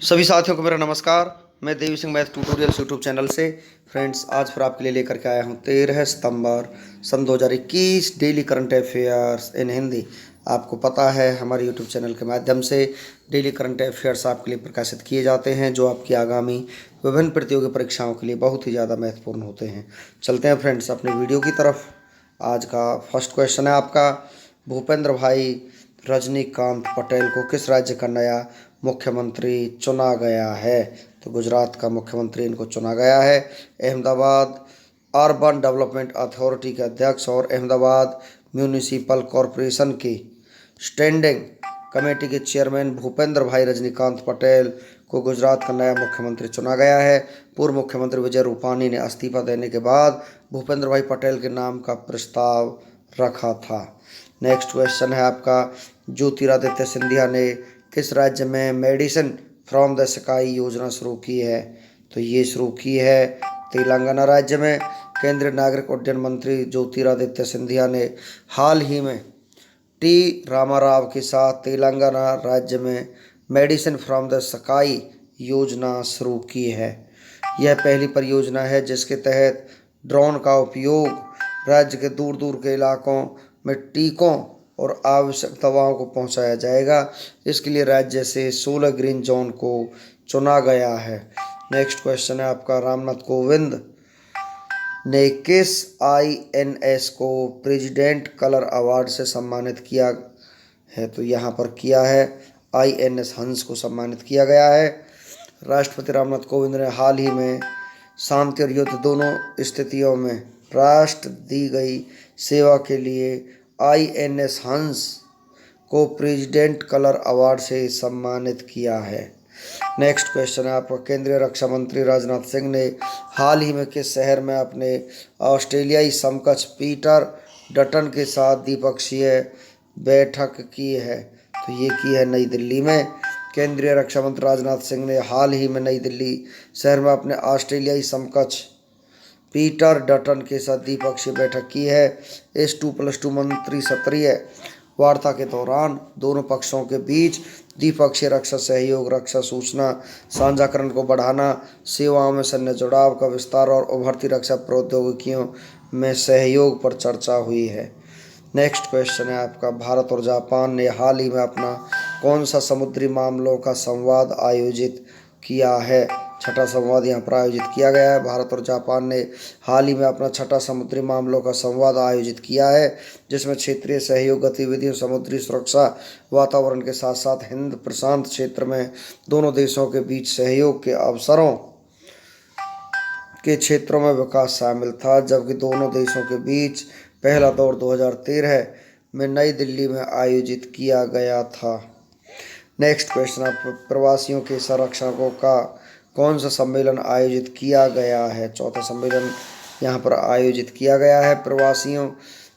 सभी साथियों को मेरा नमस्कार। मैं Devi Singh math tutorials YouTube channel से फ्रेंड्स आज फिर आपके लिए लेकर के आया हूँ 13 सितंबर सन 2021 daily current affairs in Hindi. आपको पता है हमारे यूट्यूब चैनल के माध्यम से डेली करंट अफेयर्स आपके लिए प्रकाशित किए जाते हैं जो आपकी आगामी विभिन्न प्रतियोगी परीक्षाओं के लिए बहुत ही ज़्यादा महत्वपूर्ण होते हैं। चलते हैं फ्रेंड्स अपने वीडियो की तरफ। आज का फर्स्ट क्वेश्चन है आपका, भूपेंद्र भाई रजनीकांत पटेल को किस राज्य का नया मुख्यमंत्री चुना गया है? तो गुजरात का मुख्यमंत्री इनको चुना गया है। अहमदाबाद अर्बन डेवलपमेंट अथॉरिटी के अध्यक्ष और अहमदाबाद म्यूनिसिपल कॉरपोरेशन की स्टैंडिंग कमेटी के चेयरमैन भूपेंद्र भाई रजनीकांत पटेल को गुजरात का नया मुख्यमंत्री चुना गया है। पूर्व मुख्यमंत्री विजय रूपानी ने इस्तीफा देने के बाद भूपेंद्र भाई पटेल के नाम का प्रस्ताव रखा था। नेक्स्ट क्वेश्चन है आपका, ज्योतिरादित्य सिंधिया ने किस राज्य में मेडिसिन फ्रॉम द स्काई योजना शुरू की है? तो ये शुरू की है तेलंगाना राज्य में। केंद्रीय नागरिक उड्डयन मंत्री ज्योतिरादित्य सिंधिया ने हाल ही में टी रामाराव के साथ तेलंगाना राज्य में मेडिसिन फ्रॉम द स्काई योजना शुरू की है। यह पहली परियोजना है जिसके तहत ड्रोन का उपयोग राज्य के दूर दूर के इलाकों में टीकों और आवश्यक दवाओं को पहुंचाया जाएगा। इसके लिए राज्य से 16 ग्रीन जोन को चुना गया है। नेक्स्ट क्वेश्चन है आपका, रामनाथ कोविंद ने किस आईएनएस को प्रेसिडेंट कलर अवार्ड से सम्मानित किया है? तो यहाँ पर किया है आईएनएस हंस को सम्मानित किया गया है। राष्ट्रपति रामनाथ कोविंद ने हाल ही में शांति और युद्ध दोनों स्थितियों में राष्ट्र दी गई सेवा के लिए आईएनएस हंस को प्रेसिडेंट कलर अवार्ड से सम्मानित किया है। नेक्स्ट क्वेश्चन है आपका, केंद्रीय रक्षा मंत्री राजनाथ सिंह ने हाल ही में किस शहर में अपने ऑस्ट्रेलियाई समकक्ष पीटर डटन के साथ द्विपक्षीय बैठक की है? तो ये की है नई दिल्ली में। केंद्रीय रक्षा मंत्री राजनाथ सिंह ने हाल ही में नई दिल्ली शहर में अपने ऑस्ट्रेलियाई समकक्ष पीटर डटन के साथ द्विपक्षीय बैठक की है। इस 2+2 मंत्री स्तरीय वार्ता के दौरान दोनों पक्षों के बीच द्विपक्षीय रक्षा सहयोग, रक्षा सूचना साझाकरण को बढ़ाना, सेवाओं में सैन्य जुड़ाव का विस्तार और उभरती रक्षा प्रौद्योगिकियों में सहयोग पर चर्चा हुई है। नेक्स्ट क्वेश्चन है आपका, भारत और जापान ने हाल ही में अपना कौन सा समुद्री मामलों का संवाद आयोजित किया है? छठा संवाद यहाँ पर आयोजित किया गया है। भारत और जापान ने हाल ही में अपना छठा समुद्री मामलों का संवाद आयोजित किया है जिसमें क्षेत्रीय सहयोग गतिविधियों, समुद्री सुरक्षा, वातावरण के साथ साथ हिंद प्रशांत क्षेत्र में दोनों देशों के बीच सहयोग के अवसरों के क्षेत्रों में विकास शामिल था, जबकि दोनों देशों के बीच पहला दौर 2013 में नई दिल्ली में आयोजित किया गया था। नेक्स्ट क्वेश्चन है, प्रवासियों के संरक्षकों का कौन सा सम्मेलन आयोजित किया गया है? चौथा सम्मेलन यहाँ पर आयोजित किया गया है। प्रवासियों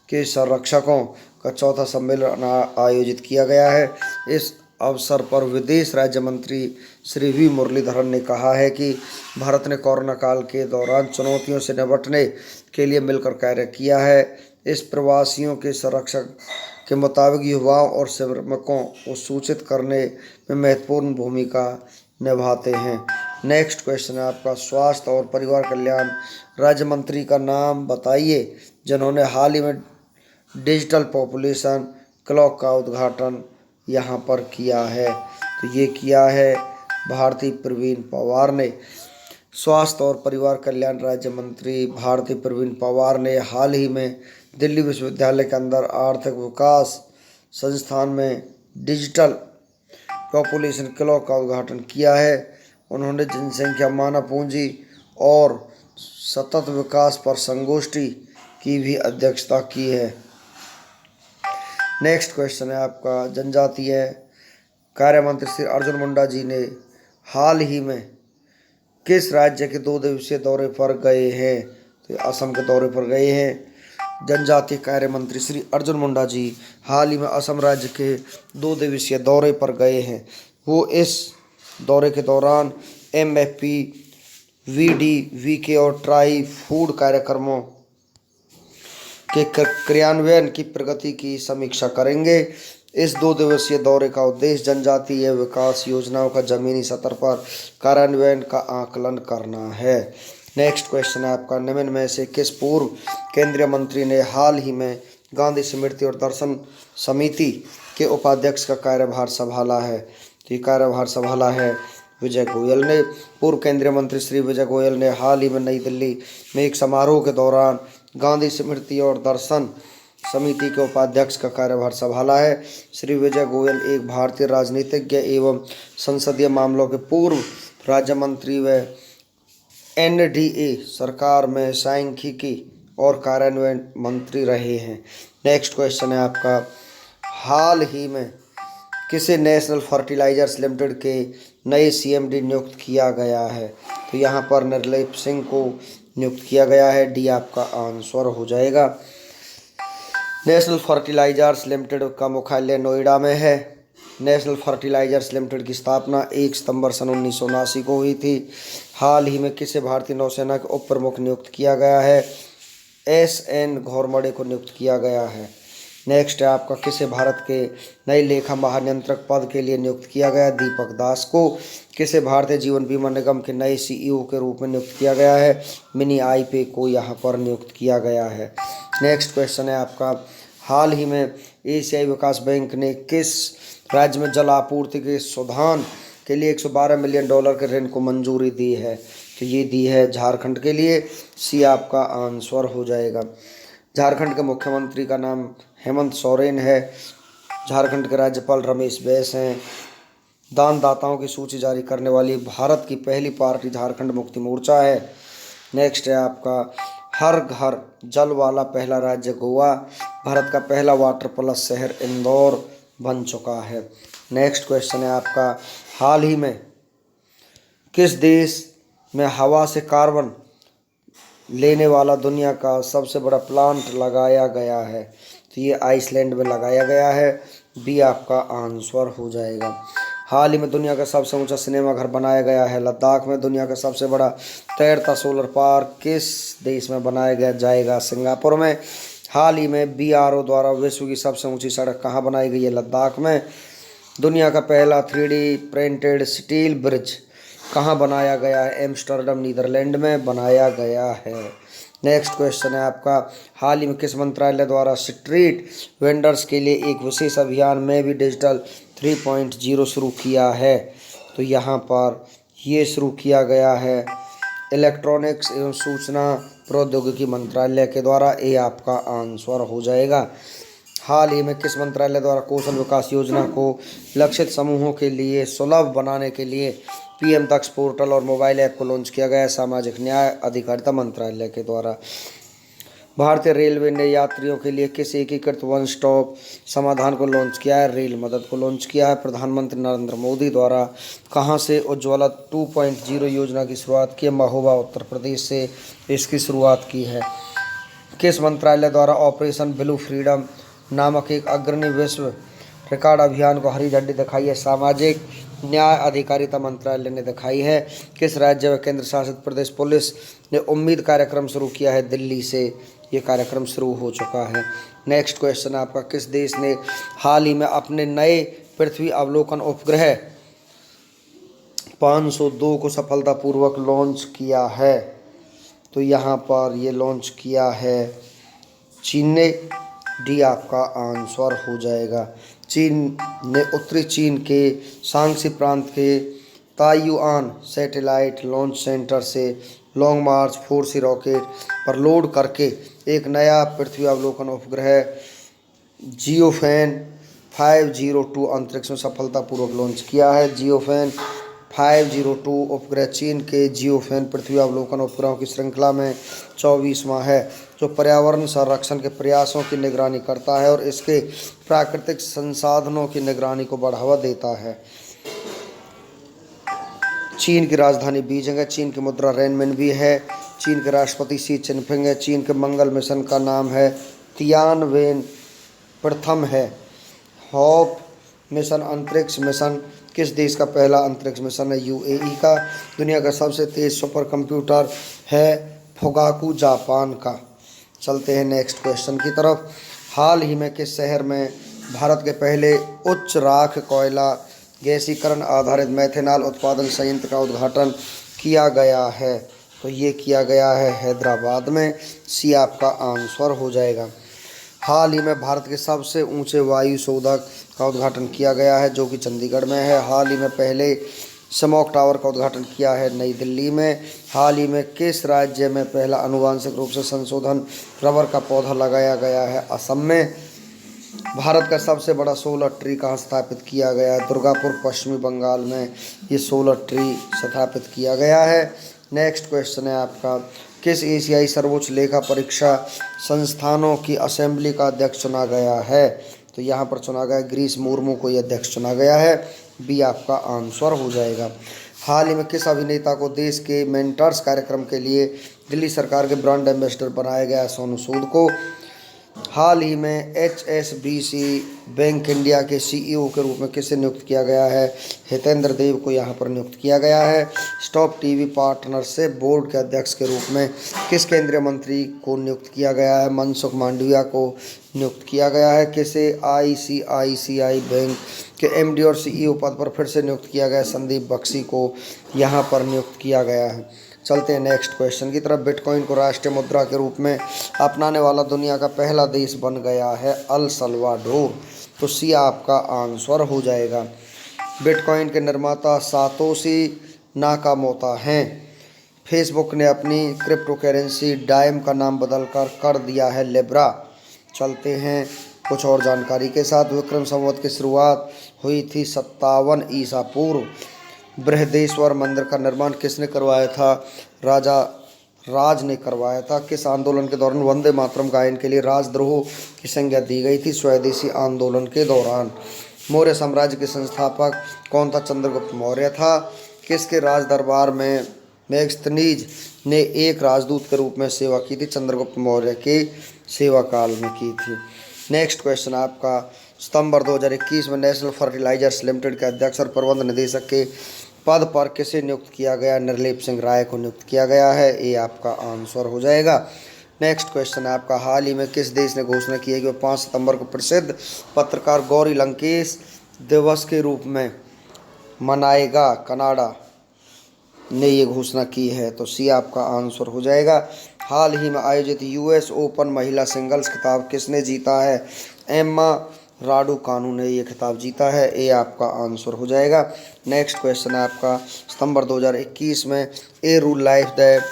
के संरक्षकों का चौथा सम्मेलन आयोजित किया गया है। इस अवसर पर विदेश राज्य मंत्री श्री वी मुरलीधरन ने कहा है कि भारत ने कोरोना काल के दौरान चुनौतियों से निपटने के लिए मिलकर कार्य किया है। इस प्रवासियों के संरक्षक के मुताबिक युवाओं और श्रमिकों को सूचित करने में महत्वपूर्ण भूमिका निभाते हैं। नेक्स्ट क्वेश्चन है आपका, स्वास्थ्य और परिवार कल्याण राज्य मंत्री का नाम बताइए जिन्होंने हाल ही में डिजिटल पॉपुलेशन क्लॉक का उद्घाटन यहाँ पर किया है। तो ये किया है भारती प्रवीण पवार ने। स्वास्थ्य और परिवार कल्याण राज्य मंत्री भारती प्रवीण पवार ने हाल ही में दिल्ली विश्वविद्यालय के अंदर आर्थिक विकास संस्थान में डिजिटल पॉपुलेशन क्लॉक का उद्घाटन किया है। उन्होंने जनसंख्या, मानव पूंजी और सतत विकास पर संगोष्ठी की भी अध्यक्षता की है। नेक्स्ट क्वेश्चन है आपका, जनजातीय कार्य मंत्री श्री अर्जुन मुंडा जी ने हाल ही में किस राज्य के 2 दिवसीय दौरे पर गए हैं? तो असम के दौरे पर गए हैं। जनजातीय कार्य मंत्री श्री अर्जुन मुंडा जी हाल ही में असम राज्य के 2 दिवसीय दौरे पर गए हैं। वो इस दौरे के दौरान एमएफपी, वीडी, और ट्राई फूड कार्यक्रमों के क्रियान्वयन की प्रगति की समीक्षा करेंगे। इस 2 दिवसीय दौरे का उद्देश्य जनजातीय विकास योजनाओं का जमीनी स्तर पर कार्यान्वयन का आकलन करना है। नेक्स्ट क्वेश्चन है आपका, निम्न में से किस पूर्व केंद्रीय मंत्री ने हाल ही में गांधी स्मृति और दर्शन समिति के उपाध्यक्ष का कार्यभार संभाला है? तो ये कार्यभार संभाला है विजय गोयल ने। पूर्व केंद्रीय मंत्री श्री विजय गोयल ने हाल ही में नई दिल्ली में एक समारोह के दौरान गांधी स्मृति और दर्शन समिति के उपाध्यक्ष का कार्यभार संभाला है। श्री विजय गोयल एक भारतीय राजनीतिज्ञ एवं संसदीय मामलों के पूर्व राज्य मंत्री व एनडीए सरकार में सांख्यिकी और कार्यान्वयन मंत्री रहे हैं। नेक्स्ट क्वेश्चन है आपका, हाल ही में किसे नेशनल फर्टिलाइजर्स लिमिटेड के नए सीएमडी नियुक्त किया गया है? तो यहाँ पर निर्लेप सिंह को नियुक्त किया गया है। डी आपका आंसर हो जाएगा। नेशनल फर्टिलाइजर्स लिमिटेड का मुख्यालय नोएडा में है। नेशनल फर्टिलाइजर्स लिमिटेड की स्थापना 1 सितंबर सन 1979 को हुई थी। हाल ही में किसे भारतीय नौसेना के उप प्रमुख नियुक्त किया गया है? एस.एन. घोरमडे को नियुक्त किया गया है। नेक्स्ट है आपका, किसे भारत के नए लेखा महानियंत्रक पद के लिए नियुक्त किया गया? दीपक दास को। किसे भारतीय जीवन बीमा निगम के नए सीईओ के रूप में नियुक्त किया गया है? मिनी आईपे को यहाँ पर नियुक्त किया गया है। नेक्स्ट क्वेश्चन है आपका, हाल ही में एशियाई विकास बैंक ने किस राज्य में जल आपूर्ति के शोधान के लिए $112 मिलियन के ऋण को मंजूरी दी है? तो ये दी है झारखंड के लिए। सी आपका आंसर हो जाएगा। झारखंड के मुख्यमंत्री का नाम हेमंत सोरेन है। झारखंड के राज्यपाल रमेश बैस हैं। दानदाताओं की सूची जारी करने वाली भारत की पहली पार्टी झारखंड मुक्ति मोर्चा है। नेक्स्ट है आपका, हर घर जल वाला पहला राज्य गोवा, भारत का पहला वाटर प्लस शहर इंदौर बन चुका है। नेक्स्ट क्वेश्चन है आपका, हाल ही में किस देश में हवा से कार्बन लेने वाला दुनिया का सबसे बड़ा प्लांट लगाया गया है? तो ये आइसलैंड में लगाया गया है। बी आपका आंसर हो जाएगा। हाल ही में दुनिया का सबसे ऊंचा सिनेमा घर बनाया गया है लद्दाख में। दुनिया का सबसे बड़ा तैरता सोलर पार्क किस देश में बनाया जाएगा? सिंगापुर में। हाल ही में बीआरओ द्वारा विश्व की सबसे ऊंची सड़क कहाँ बनाई गई है? लद्दाख में। दुनिया का पहला 3D प्रिंटेड स्टील ब्रिज कहाँ बनाया गया है? एम्स्टर्डम नीदरलैंड में बनाया गया है। नेक्स्ट क्वेश्चन है आपका, हाल ही में किस मंत्रालय द्वारा स्ट्रीट वेंडर्स के लिए एक विशेष अभियान में भी डिजिटल 3.0 शुरू किया है? तो यहाँ पर ये शुरू किया गया है इलेक्ट्रॉनिक्स एवं सूचना प्रौद्योगिकी मंत्रालय के द्वारा। ये आपका आंसर हो जाएगा। हाल ही में किस मंत्रालय द्वारा कौशल विकास योजना को लक्षित समूहों के लिए सुलभ बनाने के लिए पीएम दक्ष पोर्टल और मोबाइल ऐप को लॉन्च किया गया है? सामाजिक न्याय अधिकारिता मंत्रालय के द्वारा। भारतीय रेलवे ने यात्रियों के लिए किस एकीकृत वन स्टॉप समाधान को लॉन्च किया है? रेल मदद को लॉन्च किया है। प्रधानमंत्री नरेंद्र मोदी द्वारा कहां से उज्ज्वला 2.0 योजना की शुरुआत की है? महोबा उत्तर प्रदेश से इसकी शुरुआत की है। किस मंत्रालय द्वारा ऑपरेशन ब्लू फ्रीडम नामक एक अग्रणी विश्व रिकॉर्ड अभियान को हरी झंडी दिखाई है? सामाजिक न्याय अधिकारिता मंत्रालय ने दिखाई है। किस राज्य व केंद्र शासित प्रदेश पुलिस ने उम्मीद कार्यक्रम शुरू किया है? दिल्ली से ये कार्यक्रम शुरू हो चुका है। नेक्स्ट क्वेश्चन आपका, किस देश ने हाल ही में अपने नए पृथ्वी अवलोकन उपग्रह 502 को सफलतापूर्वक लॉन्च किया है? तो यहाँ पर ये लॉन्च किया है चीन ने। डी आपका आंसर हो जाएगा। चीन ने उत्तरी चीन के शांक्सी प्रांत के ताइयुआन सैटेलाइट लॉन्च सेंटर से लॉन्ग मार्च 4C रॉकेट पर लोड करके एक नया पृथ्वी अवलोकन उपग्रह जियोफेन 502 अंतरिक्ष में सफलतापूर्वक लॉन्च किया है। जियोफेन 502 उपग्रह चीन के जियोफेन पृथ्वी अवलोकन उपग्रहों की श्रृंखला में 24वां है, जो पर्यावरण संरक्षण के प्रयासों की निगरानी करता है और इसके प्राकृतिक संसाधनों की निगरानी को बढ़ावा देता है। चीन की राजधानी बीजिंग है। चीन की मुद्रा रेनमिनबी है। चीन के राष्ट्रपति शी चिनफिंग है। चीन के मंगल मिशन का नाम है तियानवेन प्रथम है। होप मिशन अंतरिक्ष मिशन किस देश का पहला अंतरिक्ष मिशन है? यूएई का। दुनिया का सबसे तेज सुपर कंप्यूटर है फुगाकू जापान का। चलते हैं नेक्स्ट क्वेश्चन की तरफ। हाल ही में किस शहर में भारत के पहले उच्च राख कोयला गैसीकरण आधारित मेथेनॉल उत्पादन संयंत्र का उद्घाटन किया गया है? तो ये किया गया है हैदराबाद में। सी आपका आंसर हो जाएगा। हाल ही में भारत के सबसे ऊंचे वायु शोधक का उद्घाटन किया गया है, जो कि चंडीगढ़ में है। हाल ही में पहले स्मॉग टावर का उद्घाटन किया है नई दिल्ली में। हाल ही में किस राज्य में पहला आनुवांशिक रूप से संशोधन रबर का पौधा लगाया गया है? असम में। भारत का सबसे बड़ा सोलर ट्री कहाँ स्थापित किया गया है? दुर्गापुर, पश्चिमी बंगाल में ये सोलर ट्री स्थापित किया गया है। नेक्स्ट क्वेश्चन है आपका, किस एशियाई सर्वोच्च लेखा परीक्षा संस्थानों की असेंबली का अध्यक्ष चुना गया है? तो यहाँ पर चुना गया ग्रीस मुर्मू को ये अध्यक्ष चुना गया है। बी आपका आंसर हो जाएगा। हाल ही में किस अभिनेता को देश के मेंटर्स कार्यक्रम के लिए दिल्ली सरकार के ब्रांड एम्बेसडर बनाया गया? सोनू सूद को। हाल ही में HSBC बैंक इंडिया के CEO के रूप में किसे नियुक्त किया गया है? हितेंद्र देव को यहाँ पर नियुक्त किया गया है। स्टॉप टीवी पार्टनरशिप बोर्ड के अध्यक्ष के रूप में किस केंद्रीय मंत्री को नियुक्त किया गया है? मनसुख मांडविया को नियुक्त किया गया है। किसे ICICI बैंक के MD और CEO पद पर फिर से नियुक्त किया गया? संदीप बख्शी को यहाँ पर नियुक्त किया गया है। चलते हैं नेक्स्ट क्वेश्चन की तरफ। बिटकॉइन को राष्ट्रीय मुद्रा के रूप में अपनाने वाला दुनिया का पहला देश बन गया है अल सल्वाडोर। तो सी आपका आंसर हो जाएगा। बिटकॉइन के निर्माता सातोशी नाकामोतो हैं। फेसबुक ने अपनी क्रिप्टो करेंसी डाइम का नाम बदलकर कर दिया है लिब्रा। चलते हैं कुछ और जानकारी के साथ। विक्रम संवत की शुरुआत हुई थी 57 ईसा पूर्व। बृहदेश्वर मंदिर का निर्माण किसने करवाया था? राजा राज ने करवाया था। किस आंदोलन के दौरान वंदे मातरम गायन के लिए राजद्रोह की संज्ञा दी गई थी? स्वदेशी आंदोलन के दौरान। मौर्य साम्राज्य के संस्थापक कौन था? चंद्रगुप्त मौर्य था। किसके राज दरबार में मेगस्थनीज ने एक राजदूत के रूप में सेवा की थी? चंद्रगुप्त मौर्य के सेवा काल में की थी। नेक्स्ट क्वेश्चन आपका, सितंबर 2021 में नेशनल फर्टिलाइजर्स लिमिटेड के अध्यक्ष और प्रबंध निदेशक के पद पर किसे नियुक्त किया गया? निर्लेप सिंह राय को नियुक्त किया गया है। ये आपका आंसर हो जाएगा। नेक्स्ट क्वेश्चन है आपका, हाल ही में किस देश ने घोषणा की है कि वह 5 सितंबर को प्रसिद्ध पत्रकार गौरी लंकेश दिवस के रूप में मनाएगा? कनाडा ने ये घोषणा की है। तो सी आपका आंसर हो जाएगा। हाल ही में आयोजित US ओपन महिला सिंगल्स खिताब किसने जीता है? एम्मा राडुकानु ने ये खिताब जीता है। ये आपका आंसर हो जाएगा। नेक्स्ट क्वेश्चन है आपका, सितंबर 2021 में a rule life the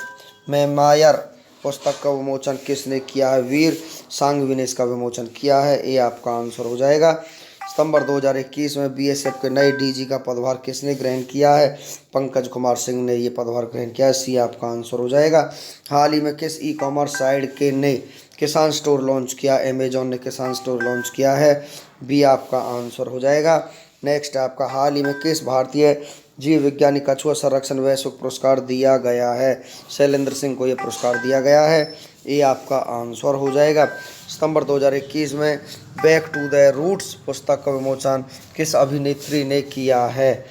memoir पुस्तक का विमोचन किसने किया है? वीर सांघवी ने इसका विमोचन किया है। ये आपका आंसर हो जाएगा। सितंबर 2021 में BSF के नए DG का पदभार किसने ग्रहण किया है? पंकज कुमार सिंह ने ये पदभार ग्रहण किया है। सी आपका आंसर हो जाएगा। हाल ही में किस ई-कॉमर्स साइट के ने किसान स्टोर लॉन्च किया? अमेजॉन ने किसान स्टोर लॉन्च किया है। बी आपका आंसर हो जाएगा। नेक्स्ट आपका, हाल ही में किस भारतीय जीव विज्ञानी कछुआ संरक्षण वैश्विक पुरस्कार दिया गया है? शैलेंद्र सिंह को यह पुरस्कार दिया गया है। ये आपका आंसर हो जाएगा। सितंबर 2021 में बैक टू द रूट्स पुस्तक का विमोचन किस अभिनेत्री ने किया है?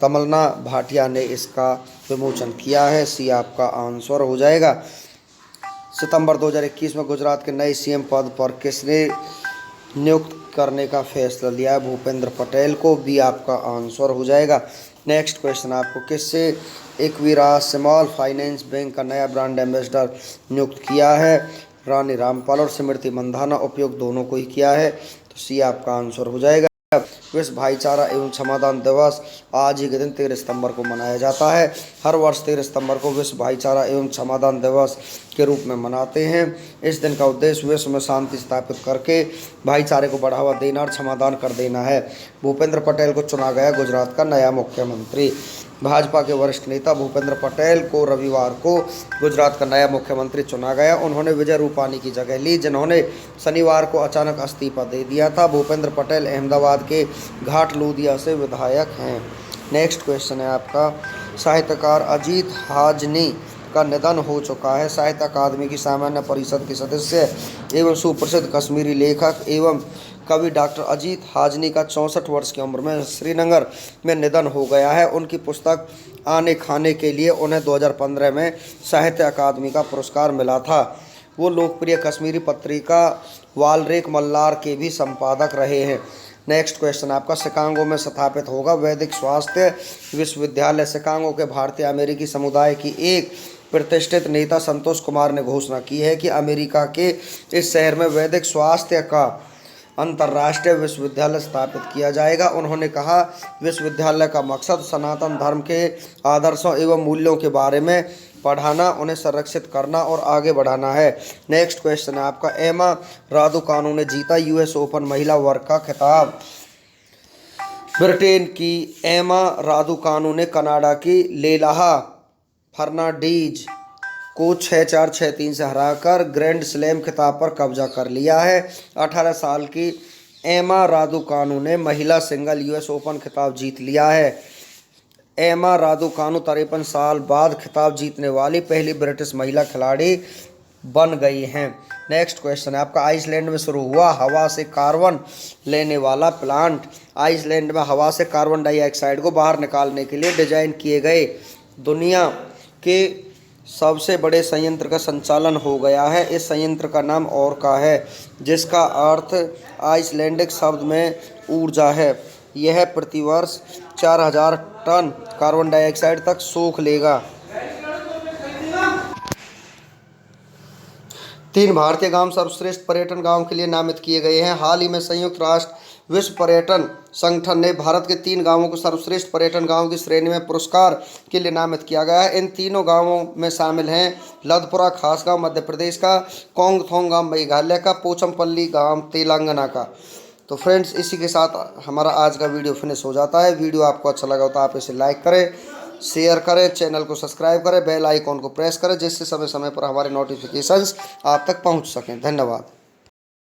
तमन्ना भाटिया ने इसका विमोचन किया है। सी आपका आंसर हो जाएगा। सितंबर 2021 में गुजरात के नए CM पद पर किसने नियुक्त करने का फैसला लिया है? भूपेंद्र पटेल को। बी आपका आंसर हो जाएगा। नेक्स्ट क्वेश्चन आपको, किससे इक्विटास स्मॉल फाइनेंस बैंक का नया ब्रांड एम्बेसडर नियुक्त किया है? रानी रामपाल और स्मृति मंधाना, उपयोग दोनों को ही किया है। तो सी आपका आंसर हो जाएगा। विश्व भाईचारा एवं क्षमादान दिवस आज ही के दिन 13 सितंबर को मनाया जाता है। हर वर्ष 13 सितंबर को विश्व भाईचारा एवं क्षमादान दिवस के रूप में मनाते हैं। इस दिन का उद्देश्य विश्व में शांति स्थापित करके भाईचारे को बढ़ावा देना और क्षमादान कर देना है। भूपेंद्र पटेल को चुना गया गुजरात का नया मुख्यमंत्री। भाजपा के वरिष्ठ नेता भूपेंद्र पटेल को रविवार को गुजरात का नया मुख्यमंत्री चुना गया। उन्होंने विजय रूपानी की जगह ली, जिन्होंने शनिवार को अचानक इस्तीफा दे दिया था। भूपेंद्र पटेल अहमदाबाद के घाट लूधिया से विधायक हैं। नेक्स्ट क्वेश्चन है आपका, साहित्यकार अजीत हाजनी का निधन हो चुका है। साहित्य अकादमी की सामान्य परिषद के सदस्य एवं सुप्रसिद्ध कश्मीरी लेखक एवं कवि डॉक्टर अजीत हाजनी का 64 वर्ष की उम्र में श्रीनगर में निधन हो गया है। उनकी पुस्तक आने खाने के लिए उन्हें 2015 में साहित्य अकादमी का पुरस्कार मिला था। वो लोकप्रिय कश्मीरी पत्रिका वालरेक मल्लार के भी संपादक रहे हैं। नेक्स्ट क्वेश्चन आपका, शिकागो में स्थापित होगा वैदिक स्वास्थ्य विश्वविद्यालय। शिकागो के भारतीय अमेरिकी समुदाय की एक प्रतिष्ठित नेता संतोष कुमार ने घोषणा की है कि अमेरिका के इस शहर में वैदिक स्वास्थ्य का अंतर्राष्ट्रीय विश्वविद्यालय स्थापित किया जाएगा। उन्होंने कहा, विश्वविद्यालय का मकसद सनातन धर्म के आदर्शों एवं मूल्यों के बारे में पढ़ाना, उन्हें संरक्षित करना और आगे बढ़ाना है। नेक्स्ट क्वेश्चन है आपका, एमा रादुकानु ने जीता यूएस ओपन महिला वर्ग का खिताब। ब्रिटेन की एमा रादुकानु ने कनाडा की लेलाहा फर्नांडीज को 6-4, 6-3 से हराकर ग्रैंड स्लैम खिताब पर कब्जा कर लिया है। 18 साल की एमा रादुकानु ने महिला सिंगल यूएस ओपन खिताब जीत लिया है। एमा रादुकानु 53 साल बाद खिताब जीतने वाली पहली ब्रिटिश महिला खिलाड़ी बन गई हैं। नेक्स्ट क्वेश्चन है आपका, आइसलैंड में शुरू हुआ हवा से कार्बन लेने वाला प्लांट। आइसलैंड में हवा से कार्बन डाइऑक्साइड को बाहर निकालने के लिए डिजाइन किए गए दुनिया के सबसे बड़े संयंत्र का संचालन हो गया है। इस संयंत्र का नाम ओरका है, जिसका अर्थ आइसलैंडिक शब्द में ऊर्जा है। यह प्रतिवर्ष 4000 टन कार्बन डाइऑक्साइड तक सोख लेगा। 3 भारतीय गांव सर्वश्रेष्ठ पर्यटन गांव के लिए नामित किए गए हैं। हाल ही में संयुक्त राष्ट्र विश्व पर्यटन संगठन ने भारत के 3 गांवों को सर्वश्रेष्ठ पर्यटन गांव की श्रेणी में पुरस्कार के लिए नामित किया गया है। इन तीनों गांवों में शामिल हैं लदपुरा खास गांव मध्य प्रदेश का, कोंगथोंग गांव मेघालय का, पोचमपल्ली गांव तेलंगाना का। तो फ्रेंड्स, इसी के साथ हमारा आज का वीडियो फिनिश हो जाता है। वीडियो आपको अच्छा लगा हो तो आप इसे लाइक करें, शेयर करें, चैनल को सब्सक्राइब करें, बेल आइकॉन को प्रेस करें, जिससे समय समय पर हमारे नोटिफिकेशंस आप तक पहुंच सकें। धन्यवाद।